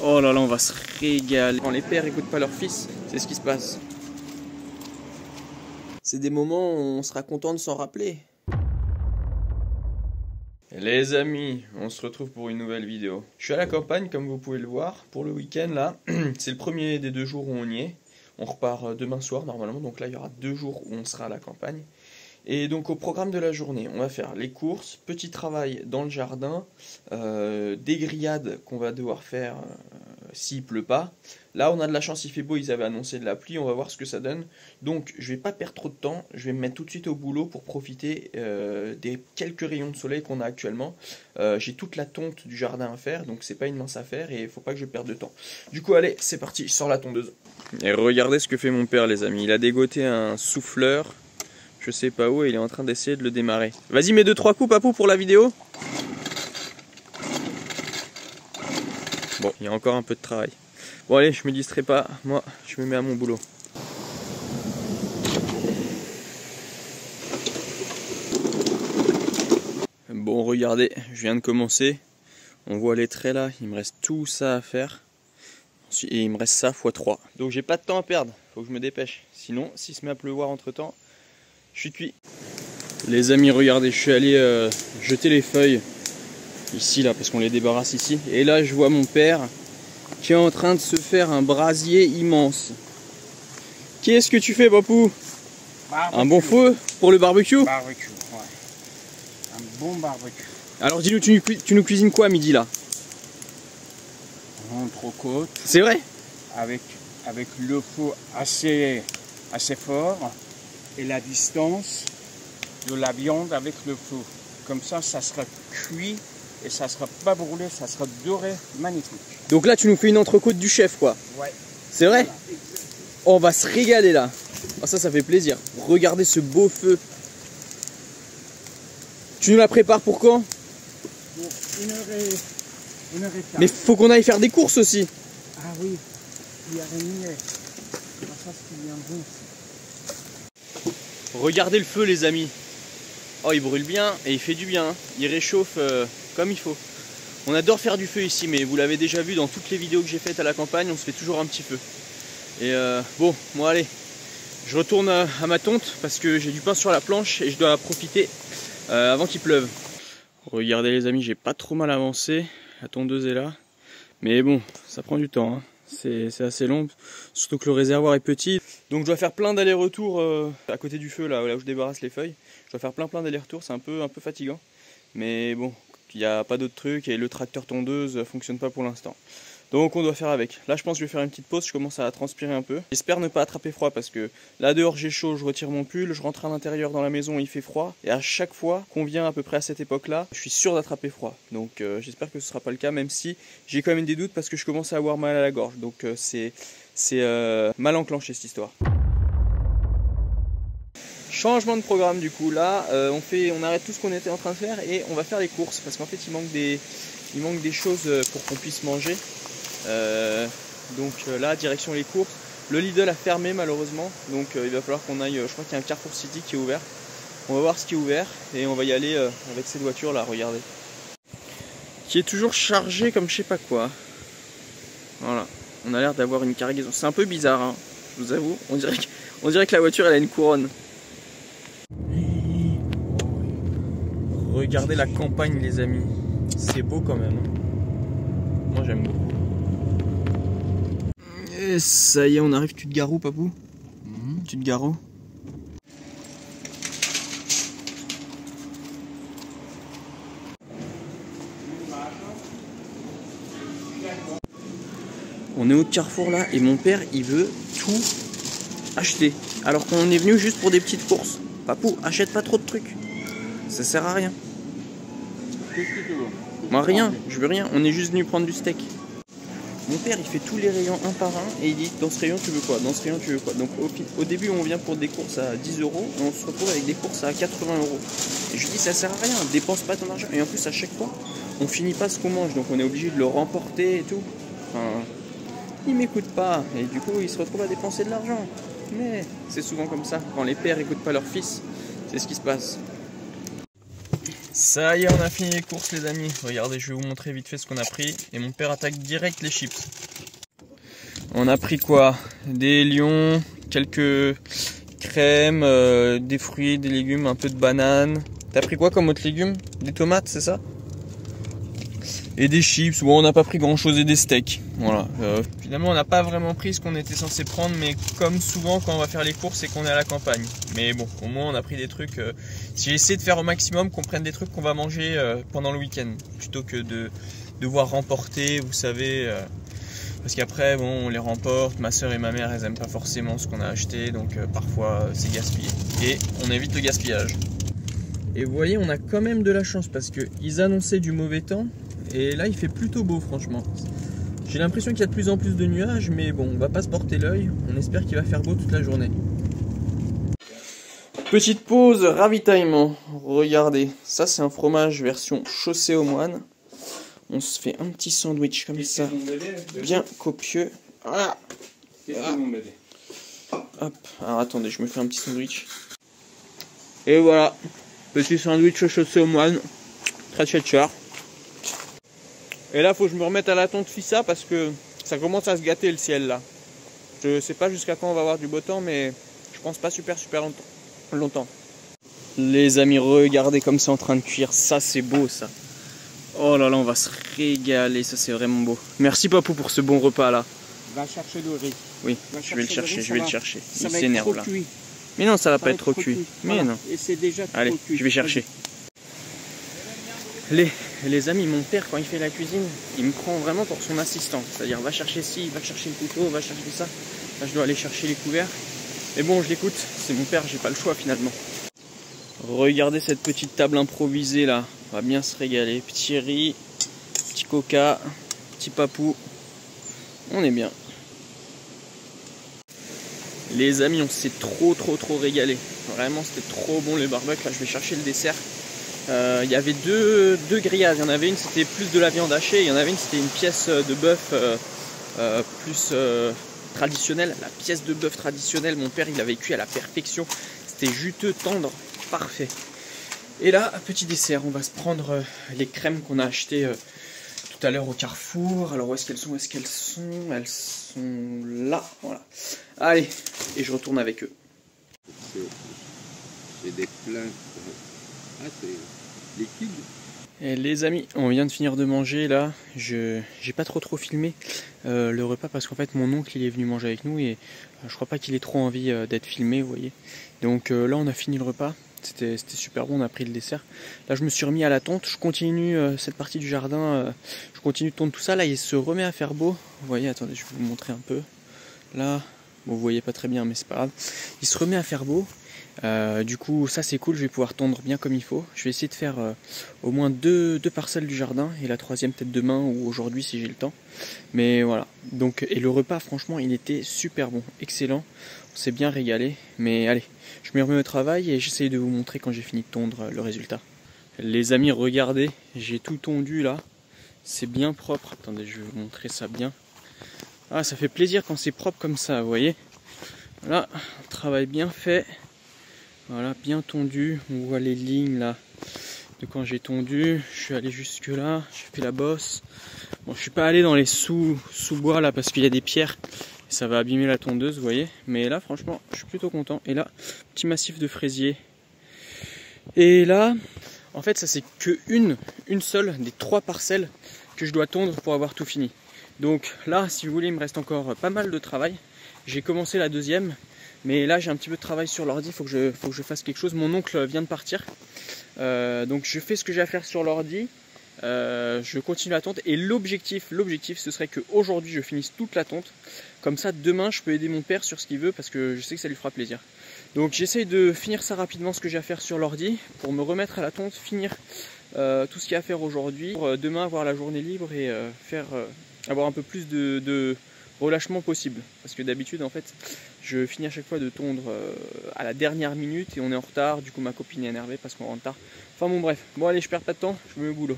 Oh là là, on va se régaler. Quand les pères écoutent pas leur fils, c'est ce qui se passe. C'est des moments où on sera content de s'en rappeler. Les amis, on se retrouve pour une nouvelle vidéo. Je suis à la campagne, comme vous pouvez le voir, pour le week-end là. C'est le premier des 2 jours où on y est. On repart demain soir normalement, donc là il y aura 2 jours où on sera à la campagne. Et donc au programme de la journée, on va faire les courses, petit travail dans le jardin, des grillades qu'on va devoir faire s'il pleut pas. Là on a de la chance, il fait beau, ils avaient annoncé de la pluie, on va voir ce que ça donne. Donc je vais pas perdre trop de temps, je vais me mettre tout de suite au boulot pour profiter des quelques rayons de soleil qu'on a actuellement. J'ai toute la tonte du jardin à faire, donc c'est pas une mince affaire et il faut pas que je perde de temps. Du coup allez, c'est parti, je sors la tondeuse. Et regardez ce que fait mon père les amis, il a dégoté un souffleur. Je sais pas où et il est en train d'essayer de le démarrer. Vas-y, mets 2-3 coups, papou, pour la vidéo. Bon, il y a encore un peu de travail. Bon, allez, je me distrais pas. Moi, je me mets à mon boulot. Bon, regardez, je viens de commencer. On voit les traits là. Il me reste tout ça à faire. Et il me reste ça x3. Donc, j'ai pas de temps à perdre. Faut que je me dépêche. Sinon, s'il se met à pleuvoir entre temps, je suis cuit. Les amis, regardez, je suis allé jeter les feuilles ici là parce qu'on les débarrasse ici. Et là, je vois mon père qui est en train de se faire un brasier immense. Qu'est-ce que tu fais, papou? Un bon feu pour le barbecue? Barbecue, ouais. Un bon barbecue. Alors dis-nous, tu nous cuisines quoi à midi là? Entrecôte. C'est vrai? Avec le feu assez fort. Et la distance de la viande avec le feu. Comme ça sera cuit et ça sera pas brûlé, ça sera doré, magnifique. Donc là, tu nous fais une entrecôte du chef, quoi. Ouais. C'est vrai? Voilà. Oh, on va se régaler là. Oh, ça fait plaisir. Regardez ce beau feu. Tu nous la prépares pour quand? Pour 1h15. Mais faut qu'on aille faire des courses aussi. Ah oui, il y a rien. Ça c'est bien bon. Regardez le feu les amis. Oh il brûle bien et il fait du bien. Il réchauffe comme il faut. On adore faire du feu ici mais vous l'avez déjà vu dans toutes les vidéos que j'ai faites à la campagne, on se fait toujours un petit feu. Et bon, moi allez, je retourne à ma tonte parce que j'ai du pain sur la planche et je dois profiter avant qu'il pleuve. Regardez les amis, j'ai pas trop mal avancé. La tondeuse est là. Mais bon, ça prend du temps. Hein. C'est assez long, surtout que le réservoir est petit. Donc je dois faire plein d'allers-retours à côté du feu, là où je débarrasse les feuilles. Je dois faire plein d'allers-retours, c'est un peu fatigant. Mais bon, il n'y a pas d'autres trucs et le tracteur tondeuse fonctionne pas pour l'instant. Donc on doit faire avec. Là je pense que je vais faire une petite pause, je commence à transpirer un peu. J'espère ne pas attraper froid parce que là dehors j'ai chaud, je retire mon pull, je rentre à l'intérieur dans la maison, il fait froid. Et à chaque fois qu'on vient à peu près à cette époque-là, je suis sûr d'attraper froid. Donc j'espère que ce sera pas le cas, même si j'ai quand même des doutes parce que je commence à avoir mal à la gorge. Donc c'est mal enclenché cette histoire. Changement de programme du coup, là on arrête tout ce qu'on était en train de faire et on va faire les courses parce qu'en fait il manque des choses pour qu'on puisse manger. Donc là direction les courses. Le Lidl a fermé malheureusement, donc il va falloir qu'on aille, je crois qu'il y a un Carrefour City qui est ouvert. On va voir ce qui est ouvert et on va y aller avec cette voiture là, regardez. Qui est toujours chargée comme je sais pas quoi. Voilà, on a l'air d'avoir une cargaison. C'est un peu bizarre, hein, je vous avoue. On dirait que la voiture elle a une couronne. Regardez la campagne les amis. C'est beau quand même. Moi j'aime beaucoup. Et ça y est, on arrive. Tu te gares où, papou? Tu te gares où? On est au Carrefour là et mon père il veut tout acheter. Alors qu'on est venu juste pour des petites courses. Papou, achète pas trop de trucs. Ça sert à rien. Qu'est-ce que tu veux? Moi rien, je veux rien. On est juste venu prendre du steak. Mon père il fait tous les rayons un par un et il dit dans ce rayon tu veux quoi, dans ce rayon tu veux quoi. Donc au début on vient pour des courses à 10 € et on se retrouve avec des courses à 80 €. Et je lui dis ça sert à rien, dépense pas ton argent. Et en plus à chaque fois on finit pas ce qu'on mange donc on est obligé de le remporter et tout. Enfin, il m'écoute pas et du coup il se retrouve à dépenser de l'argent. Mais c'est souvent comme ça, quand les pères écoutent pas leurs fils, c'est ce qui se passe. Ça y est, on a fini les courses les amis. Regardez, je vais vous montrer vite fait ce qu'on a pris. Et mon père attaque direct les chips. On a pris quoi? Des lions, quelques crèmes, des fruits, des légumes, un peu de bananes. T'as pris quoi comme autre légumes? Des tomates, c'est ça? Et des chips. Bon, on n'a pas pris grand chose et des steaks. Voilà. Finalement, on n'a pas vraiment pris ce qu'on était censé prendre, mais comme souvent quand on va faire les courses, c'est qu'on est à la campagne. Mais bon, au moins on a pris des trucs. J'ai essayé de faire au maximum qu'on prenne des trucs qu'on va manger pendant le week-end, plutôt que de devoir remporter, vous savez. Parce qu'après, bon, on les remporte. Ma soeur et ma mère, elles aiment pas forcément ce qu'on a acheté, donc parfois c'est gaspillé. Et on évite le gaspillage. Et vous voyez, on a quand même de la chance parce que ils annonçaient du mauvais temps. Et là, il fait plutôt beau, franchement. J'ai l'impression qu'il y a de plus en plus de nuages, mais bon, on va pas se porter l'œil. On espère qu'il va faire beau toute la journée. Petite pause ravitaillement. Regardez, ça c'est un fromage version chaussée aux moines. On se fait un petit sandwich comme ça, bien copieux. Voilà. Hop, alors attendez, je me fais un petit sandwich. Et voilà, petit sandwich chaussée aux moines. Très cher. Et là, faut que je me remette à la tonte Fissa parce que ça commence à se gâter le ciel là. Je sais pas jusqu'à quand on va avoir du beau temps, mais je pense pas super longtemps. Les amis, regardez comme c'est en train de cuire. Ça, c'est beau ça. Oh là là, on va se régaler. Ça, c'est vraiment beau. Merci Papou pour ce bon repas là. Va chercher le riz. Oui, je vais le chercher. Il va s'énerve là. Cuit. Mais non, ça va pas être trop cuit. Mais non. Et c'est déjà trop Allez, cuit. je vais chercher. Les amis, mon père, quand il fait la cuisine, il me prend vraiment pour son assistant. C'est-à-dire, va chercher ci, va chercher le couteau, va chercher ça. Là, je dois aller chercher les couverts. Mais bon, je l'écoute. C'est mon père, j'ai pas le choix finalement. Regardez cette petite table improvisée là. On va bien se régaler. Petit riz, petit coca, petit papou. On est bien. Les amis, on s'est trop régalé. Vraiment, c'était trop bon les barbecues. Là, je vais chercher le dessert. Il y avait deux grillades. Il y en avait une, c'était plus de la viande hachée. Il y en avait une, c'était une pièce de bœuf plus traditionnelle. La pièce de bœuf traditionnelle, mon père, il l'avait cuit à la perfection. C'était juteux, tendre, parfait. Et là, petit dessert, on va se prendre les crèmes qu'on a achetées tout à l'heure au Carrefour. Alors où est-ce qu'elles sont? Elles sont là, voilà. Allez, et je retourne avec eux. C'est des plats. Ah, c'est liquide. Et les amis, on vient de finir de manger là. J'ai pas trop filmé le repas parce qu'en fait mon oncle il est venu manger avec nous et je crois pas qu'il ait trop envie d'être filmé, vous voyez. Donc là on a fini le repas. C'était super bon, on a pris le dessert. Là je me suis remis à la tonte, je continue cette partie du jardin, je continue de tondre tout ça. Là il se remet à faire beau. Vous voyez, attendez, je vais vous montrer un peu. Là, bon vous voyez pas très bien mais c'est pas grave. Il se remet à faire beau. Du coup ça c'est cool, je vais pouvoir tondre bien comme il faut. Je vais essayer de faire au moins deux parcelles du jardin et la troisième peut-être demain ou aujourd'hui si j'ai le temps. Mais voilà, donc et le repas franchement il était super bon, excellent. On s'est bien régalé. Mais allez, je me remets au travail et j'essaye de vous montrer quand j'ai fini de tondre le résultat. Les amis, regardez, j'ai tout tondu là. C'est bien propre. Attendez, je vais vous montrer ça bien. Ah, ça fait plaisir quand c'est propre comme ça, vous voyez. Voilà, travail bien fait. Voilà, bien tondu. On voit les lignes là de quand j'ai tondu. Je suis allé jusque là, j'ai fait la bosse. Bon, je suis pas allé dans les sous-bois là parce qu'il y a des pierres. Ça va abîmer la tondeuse, vous voyez. Mais là, franchement, je suis plutôt content. Et là, petit massif de fraisier. Et là, en fait, ça c'est que une seule des 3 parcelles que je dois tondre pour avoir tout fini. Donc là, si vous voulez, il me reste encore pas mal de travail. J'ai commencé la deuxième. Mais là j'ai un petit peu de travail sur l'ordi, il faut que je fasse quelque chose. Mon oncle vient de partir, donc je fais ce que j'ai à faire sur l'ordi, je continue la tonte et l'objectif ce serait qu'aujourd'hui je finisse toute la tonte. Comme ça demain je peux aider mon père sur ce qu'il veut parce que je sais que ça lui fera plaisir. Donc j'essaye de finir ça rapidement, ce que j'ai à faire sur l'ordi, pour me remettre à la tonte, finir tout ce qu'il y a à faire aujourd'hui, pour demain avoir la journée libre et avoir un peu plus de relâchement possible. Parce que d'habitude en fait je finis à chaque fois de tondre à la dernière minute et on est en retard, du coup ma copine est énervée parce qu'on rentre tard. Enfin bon bref, bon allez je perds pas de temps, je me mets au boulot.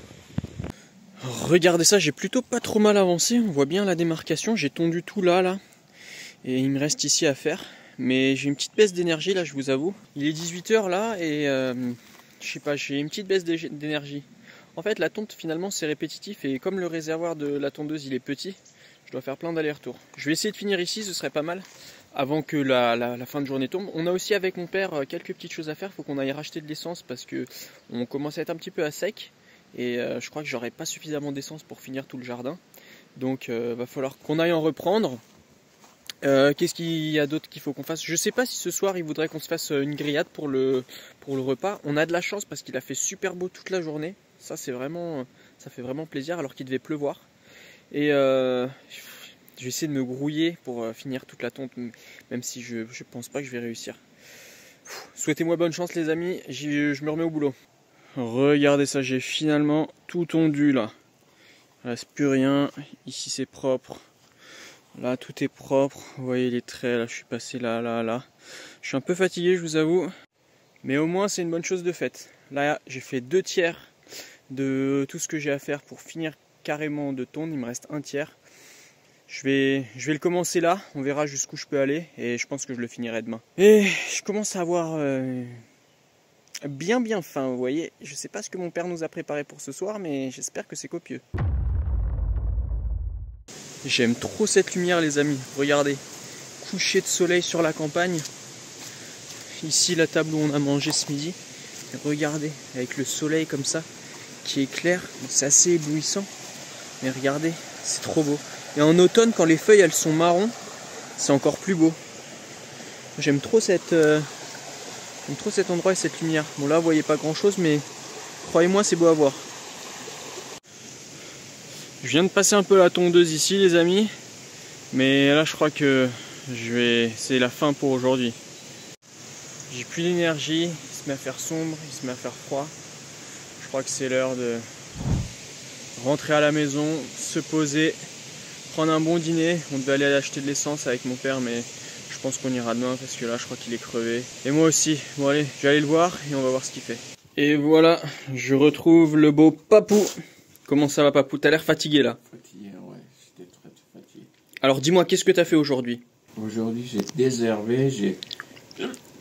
Regardez ça, j'ai plutôt pas trop mal avancé, on voit bien la démarcation, j'ai tondu tout là et il me reste ici à faire. Mais j'ai une petite baisse d'énergie là, je vous avoue. Il est 18 h là et Je sais pas, j'ai une petite baisse d'énergie. En fait, la tonte, finalement, c'est répétitif. Et comme le réservoir de la tondeuse, il est petit, je dois faire plein d'allers-retours. Je vais essayer de finir ici, ce serait pas mal, avant que la fin de journée tombe. On a aussi avec mon père quelques petites choses à faire. Il faut qu'on aille racheter de l'essence parce que on commence à être un petit peu à sec. Et je crois que j'aurai pas suffisamment d'essence pour finir tout le jardin. Donc va falloir qu'on aille en reprendre. Qu'est-ce qu'il y a d'autre qu'il faut qu'on fasse? Je sais pas si ce soir il voudrait qu'on se fasse une grillade pour le repas. On a de la chance parce qu'il a fait super beau toute la journée. Ça c'est vraiment, ça fait vraiment plaisir alors qu'il devait pleuvoir. Et je vais essayer de me grouiller pour finir toute la tonte, même si je pense pas que je vais réussir. Souhaitez-moi bonne chance les amis, je me remets au boulot. Regardez ça, j'ai finalement tout tondu là. Il reste plus rien, ici c'est propre. Là tout est propre, vous voyez les traits, là je suis passé là, là, là. Je suis un peu fatigué je vous avoue, mais au moins c'est une bonne chose de faite. Là j'ai fait 2/3 de tout ce que j'ai à faire pour finir carrément de tondre, il me reste 1/3. Je vais le commencer là, on verra jusqu'où je peux aller et je pense que je le finirai demain. Et je commence à avoir bien faim, vous voyez. Je sais pas ce que mon père nous a préparé pour ce soir, mais j'espère que c'est copieux. J'aime trop cette lumière les amis, regardez. Coucher de soleil sur la campagne. Ici la table où on a mangé ce midi. Et regardez, avec le soleil comme ça, qui éclaire, c'est assez éblouissant. Mais regardez, c'est trop beau. Et en automne, quand les feuilles elles sont marron, c'est encore plus beau. J'aime trop cet endroit et cette lumière. Bon là vous voyez pas grand chose, mais croyez-moi c'est beau à voir. Je viens de passer un peu la tondeuse ici les amis, mais là je crois que c'est la fin pour aujourd'hui. J'ai plus d'énergie, il se met à faire sombre, il se met à faire froid. Je crois que c'est l'heure de rentrer à la maison, se poser, prendre un bon dîner. On devait aller acheter de l'essence avec mon père, mais je pense qu'on ira demain parce que là je crois qu'il est crevé. Et moi aussi. Bon allez, je vais aller le voir et on va voir ce qu'il fait. Et voilà, je retrouve le beau Papou. Comment ça va Papou? T'as l'air fatigué là. Fatigué, ouais, j'étais très fatigué. Alors dis-moi, qu'est-ce que t'as fait aujourd'hui? Aujourd'hui j'ai déshervé,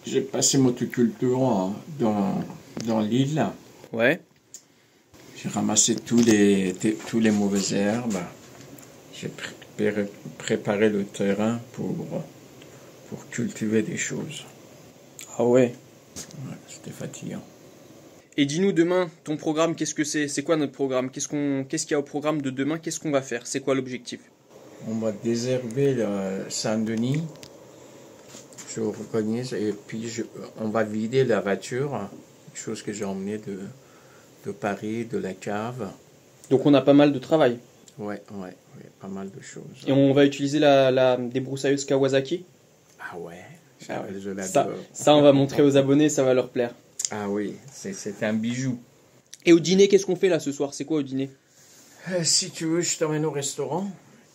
j'ai passé motoculture dans l'île. Ouais. J'ai ramassé tous les mauvaises herbes. J'ai préparé le terrain pour cultiver des choses. Ah ouais. Ouais, c'était fatigant. Et dis-nous demain, ton programme, qu'est-ce que c'est? C'est quoi notre programme? Qu'est-ce qu'il y a au programme de demain? Qu'est-ce qu'on va faire? C'est quoi l'objectif? On va désherber le Saint-Denis, je reconnais, et puis on va vider la voiture, quelque chose que j'ai emmené de Paris, de la cave. Donc on a pas mal de travail. Ouais, pas mal de choses. Et on va utiliser la débroussailleuse Kawasaki? Ah ouais, Ah ouais. je l'adore. Ça, on va montrer aux abonnés, ça va leur plaire. Ah oui, c'est un bijou. Et au dîner, qu'est-ce qu'on fait là ce soir? C'est quoi au dîner? Si tu veux, je t'emmène au restaurant.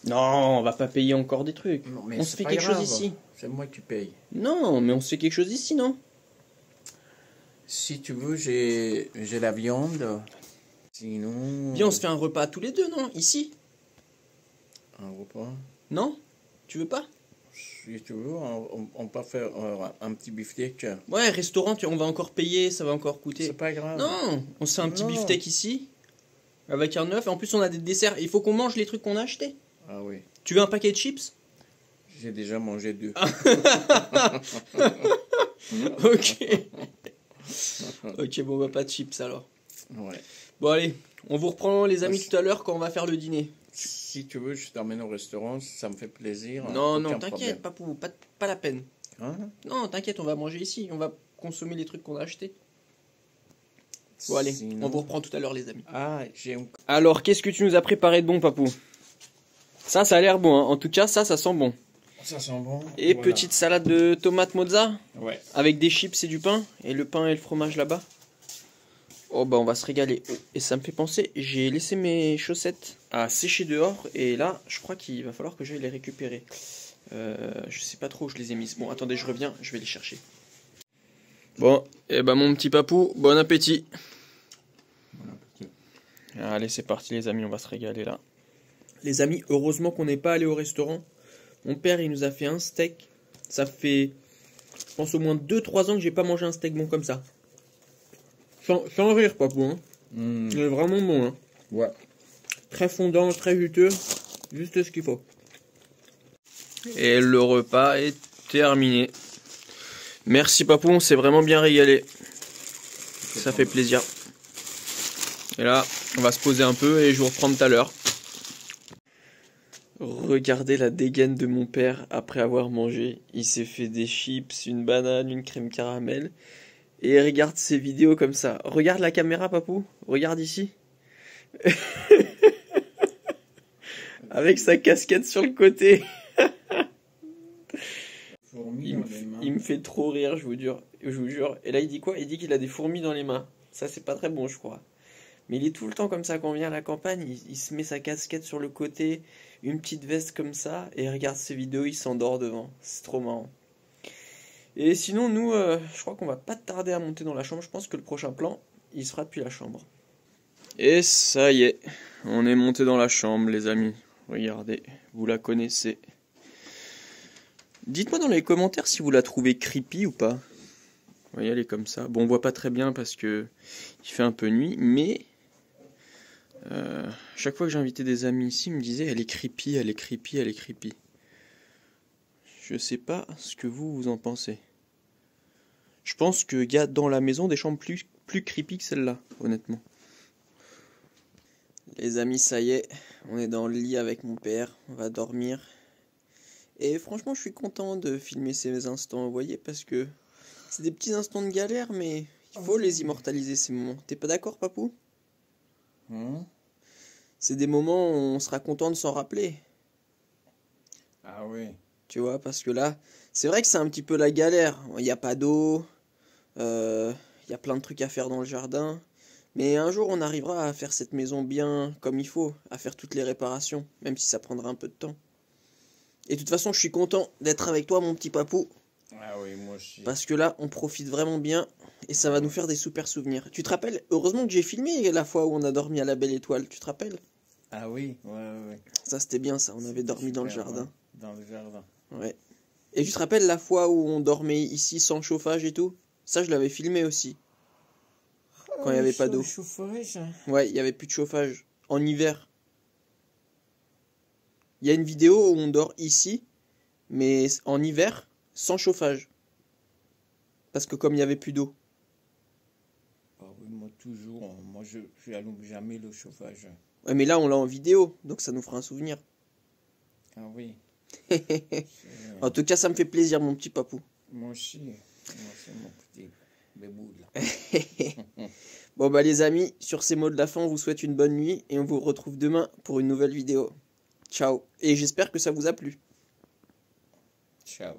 Non, on va pas payer encore des trucs. Non, mais on se fait quelque chose ici. C'est moi qui paye. Non, mais on se fait quelque chose ici, non? Si tu veux, j'ai la viande. Sinon... Viens, on se fait un repas tous les deux, non? Ici? Un repas? Non? Tu veux pas? Si tu veux, on peut faire un petit beefsteak. Ouais, restaurant, on va encore payer, ça va encore coûter. C'est pas grave. Non, on se fait un petit beefsteak ici, avec un œuf, et en plus on a des desserts. Il faut qu'on mange les trucs qu'on a achetés. Ah oui. Tu veux un paquet de chips? J'ai déjà mangé 2. Ok. Ok, bon, bah pas de chips alors. Ouais. Bon, allez, on vous reprend les amis tout à l'heure quand on va faire le dîner. Si tu veux, je t'emmène au restaurant, ça me fait plaisir. Non, non, t'inquiète, Papou, pas la peine. Hein? Non, t'inquiète, on va manger ici, on va consommer les trucs qu'on a achetés. Bon, allez, Sinon... on vous reprend tout à l'heure, les amis. Ah, j'ai un... Alors, qu'est-ce que tu nous as préparé de bon, Papou? Ça a l'air bon, hein. En tout cas, ça sent bon. Ça sent bon. Et voilà. Petite salade de tomates mozza. Ouais. Avec des chips et du pain. Et le pain et le fromage là-bas. Oh bah on va se régaler. Oh, et ça me fait penser, j'ai laissé mes chaussettes à sécher dehors. Et là, je crois qu'il va falloir que j'aille les récupérer. Je sais pas trop où je les ai mises. Bon, attendez, je reviens, je vais les chercher. Bon, et bah mon petit Papou, bon appétit. Bon appétit. Allez, c'est parti les amis, on va se régaler là. Les amis, heureusement qu'on n'est pas allé au restaurant. Mon père, il nous a fait un steak. Ça fait, je pense, au moins 2-3 ans que j'ai pas mangé un steak bon comme ça. Sans rire, papou. Hein. C'est vraiment bon. Hein. Ouais. Très fondant, très juteux. Juste ce qu'il faut. Et le repas est terminé. Merci papou, on s'est vraiment bien régalé. Ça fait plaisir. Et là, on va se poser un peu et je vous reprends tout à l'heure. Regardez la dégaine de mon père après avoir mangé. Il s'est fait des chips, une banane, une crème caramel. Et il regarde ses vidéos comme ça. Regarde la caméra, papou. Regarde ici. Avec sa casquette sur le côté. Il me fait trop rire, je vous jure. Et là, il dit quoi? Il dit qu'il a des fourmis dans les mains. Ça, c'est pas très bon, je crois. Mais il est tout le temps comme ça quand on vient à la campagne. Il se met sa casquette sur le côté, une petite veste comme ça, et il regarde ses vidéos, il s'endort devant. C'est trop marrant. Et sinon, nous, je crois qu'on va pas tarder à monter dans la chambre. Je pense que le prochain plan, il sera depuis la chambre. Et ça y est, on est monté dans la chambre, les amis. Regardez, vous la connaissez. Dites-moi dans les commentaires si vous la trouvez creepy ou pas. Vous voyez, elle est comme ça. Bon, on voit pas très bien parce que il fait un peu nuit, mais chaque fois que j'invitais des amis ici, ils me disaient elle est creepy, elle est creepy, elle est creepy. Je sais pas ce que vous en pensez. Je pense qu'il y a dans la maison des chambres plus creepy que celle-là, honnêtement. Les amis, ça y est, on est dans le lit avec mon père, on va dormir. Et franchement, je suis content de filmer ces instants, vous voyez, parce que c'est des petits instants de galère, mais il faut les immortaliser, ces moments. T'es pas d'accord, papou? C'est des moments où on sera content de s'en rappeler. Ah oui. Tu vois, parce que là, c'est vrai que c'est un petit peu la galère. Il n'y a pas d'eau, il y a plein de trucs à faire dans le jardin. Mais un jour, on arrivera à faire cette maison bien comme il faut, à faire toutes les réparations, même si ça prendra un peu de temps. Et de toute façon, je suis content d'être avec toi, mon petit papou. Ah oui, moi aussi. Parce que là, on profite vraiment bien et ça va nous faire des super souvenirs. Tu te rappelles? Heureusement que j'ai filmé la fois où on a dormi à la Belle Étoile, tu te rappelles? Ah oui, ouais. Ça, c'était bien ça, on avait dormi dans le Super, jardin. ouais. Dans le jardin. Ouais. Et tu te rappelles la fois où on dormait ici sans chauffage et tout? Ça, je l'avais filmé aussi. Quand il n'y avait pas d'eau. Ouais, il n'y avait plus de chauffage. En hiver. Il y a une vidéo où on dort ici, mais en hiver, sans chauffage. Parce que comme il n'y avait plus d'eau. Ah oui, moi toujours, moi je n'allume jamais le chauffage. Ouais, mais là, on l'a en vidéo, donc ça nous fera un souvenir. Ah oui. En tout cas, ça me fait plaisir, mon petit papou. Moi aussi, mon petit bébou là. Bon bah les amis, sur ces mots de la fin, on vous souhaite une bonne nuit et on vous retrouve demain pour une nouvelle vidéo. Ciao. Et j'espère que ça vous a plu. Ciao.